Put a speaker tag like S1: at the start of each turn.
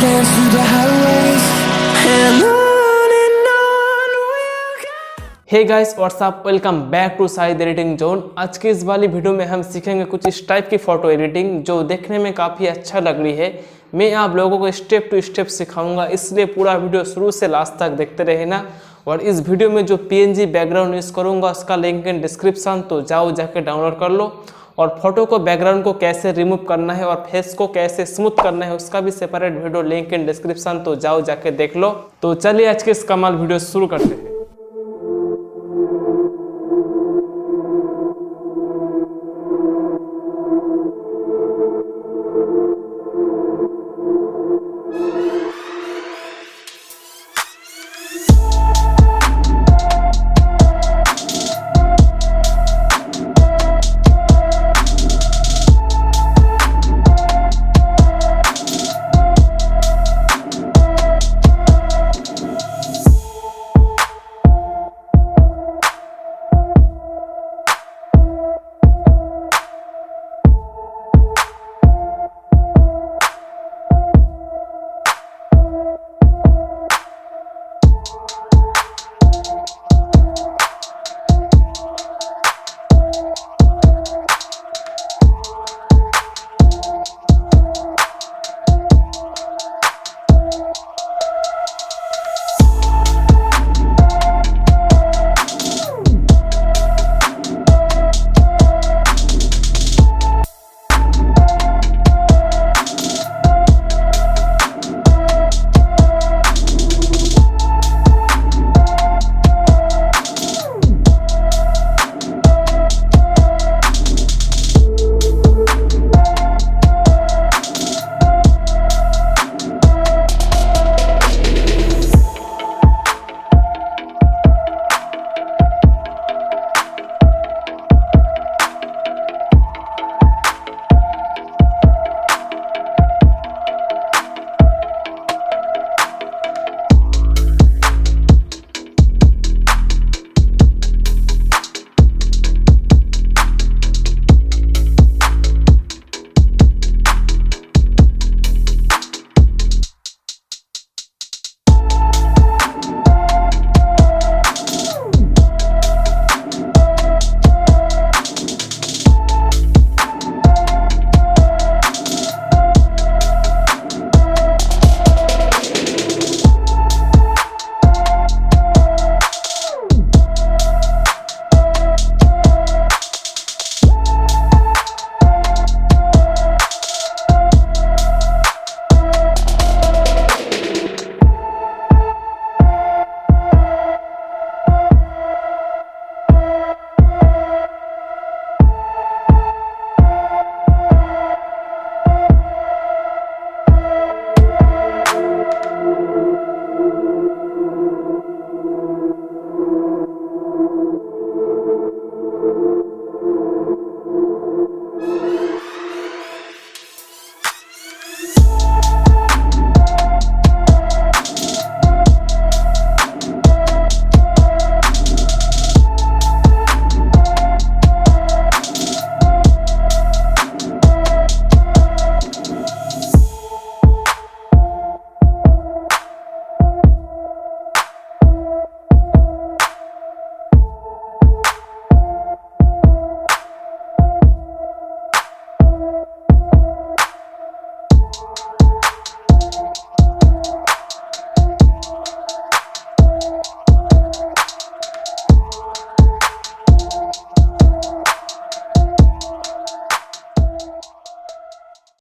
S1: dance through the highways and on we'll go.
S2: Hey guys what's up, welcome back to Sahid editing zone. आज की इस वाली video में हम सीखेंगे कुछ इस टाइप की फ़ोटो एडिटिंग जो देखने में काफ़ी अच्छा लग रही है। मैं आप लोगों को स्टेप टू स्टेप सिखाऊंगा, इसलिए पूरा वीडियो शुरू से लास्ट तक देखते रहना। और इस वीडियो में जो PNG बैकग्राउंड यूज़ करूँगा उसका लिंक इन डिस्क्रिप्शन, तो जाओ जाके डाउनलोड कर लो। और फोटो को बैकग्राउंड को कैसे रिमूव करना है और फेस को कैसे स्मूथ करना है उसका भी separate video link in description, तो जाओ जाके देख लो। तो चलिए आज के इस कमाल वीडियो शुरू करते हैं।